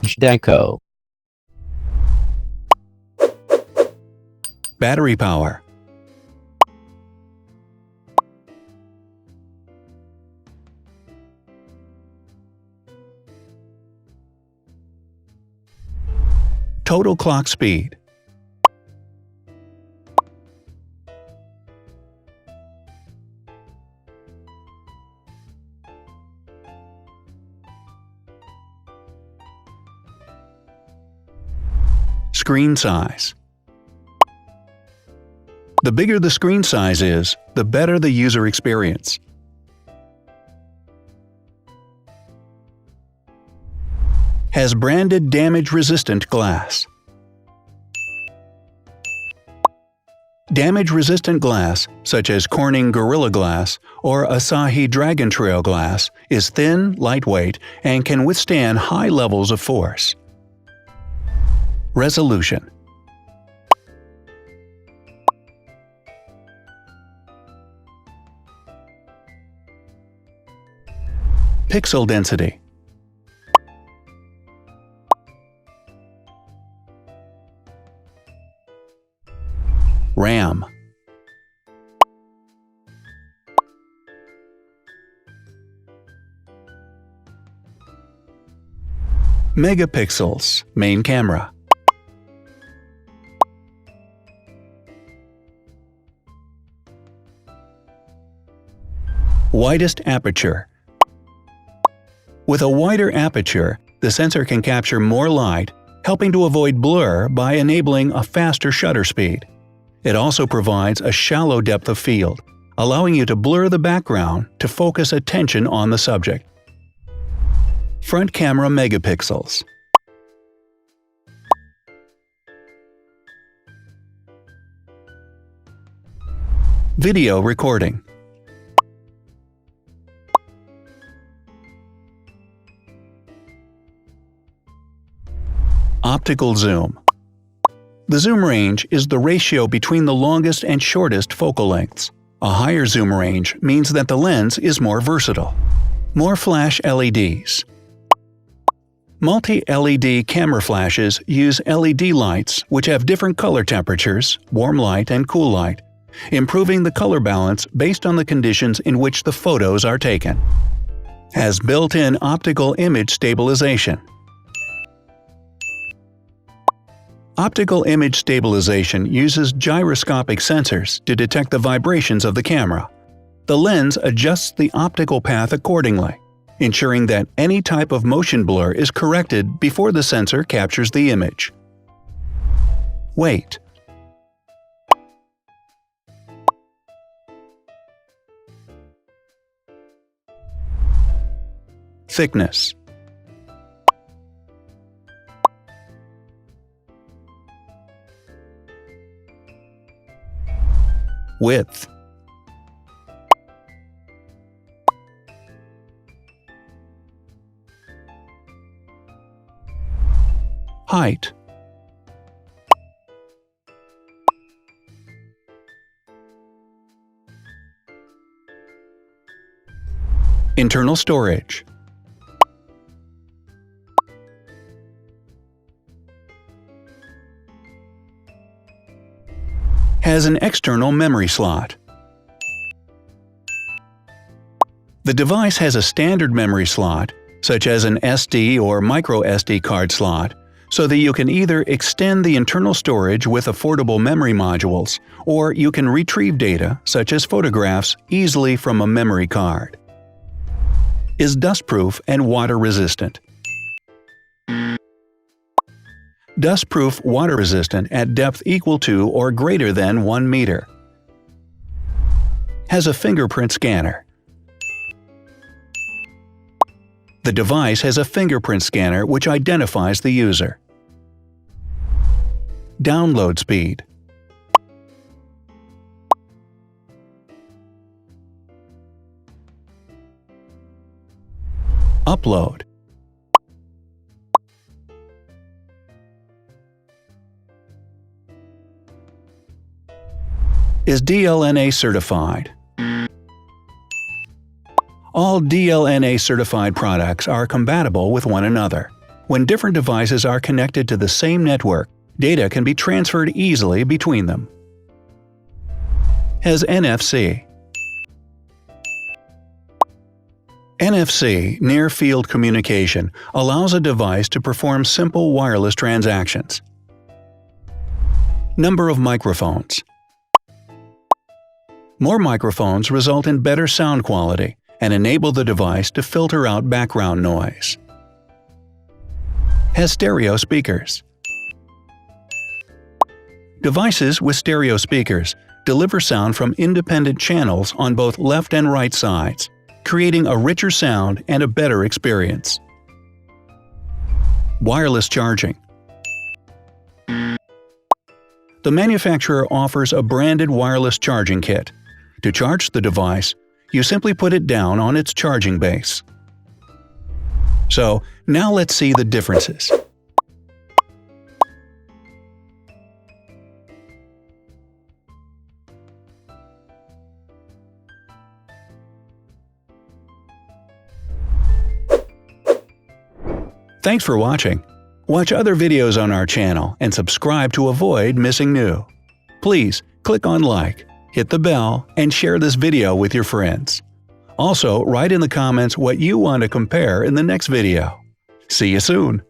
Zhdanko. Battery power. Total clock speed. Screen size. The bigger the screen size is, the better the user experience. Has branded damage-resistant glass. Damage-resistant glass, such as Corning Gorilla Glass or Asahi Dragon Trail glass, is thin, lightweight, and can withstand high levels of force. Resolution. Pixel density. RAM. Megapixels, main camera. Widest aperture. With a wider aperture, the sensor can capture more light, helping to avoid blur by enabling a faster shutter speed. It also provides a shallow depth of field, allowing you to blur the background to focus attention on the subject. Front camera megapixels. Video recording. Optical zoom. The zoom range is the ratio between the longest and shortest focal lengths. A higher zoom range means that the lens is more versatile. More flash LEDs. Multi-LED camera flashes use LED lights which have different color temperatures, warm light and cool light, improving the color balance based on the conditions in which the photos are taken. Has built-in optical image stabilization. Optical image stabilization uses gyroscopic sensors to detect the vibrations of the camera. The lens adjusts the optical path accordingly, ensuring that any type of motion blur is corrected before the sensor captures the image. Weight. Thickness. Width. Height. Internal storage. Has an external memory slot. The device has a standard memory slot, such as an SD or micro SD card slot, so that you can either extend the internal storage with affordable memory modules, or you can retrieve data, such as photographs, easily from a memory card. Is dustproof and water-resistant. Dustproof water-resistant at depth equal to or greater than 1 meter. Has a fingerprint scanner. The device has a fingerprint scanner which identifies the user. Download speed. Upload. Is DLNA certified. All DLNA certified products are compatible with one another. When different devices are connected to the same network, data can be transferred easily between them. Has NFC. NFC, near-field communication, allows a device to perform simple wireless transactions. Number of microphones. More microphones result in better sound quality and enable the device to filter out background noise. Has stereo speakers. Devices with stereo speakers deliver sound from independent channels on both left and right sides, creating a richer sound and a better experience. Wireless charging. The manufacturer offers a branded wireless charging kit. To charge the device, you simply put it down on its charging base. So, now let's see the differences. Thanks for watching. Watch other videos on our channel and subscribe to avoid missing new. Please click on like, hit the bell, and share this video with your friends. Also, write in the comments what you want to compare in the next video. See you soon!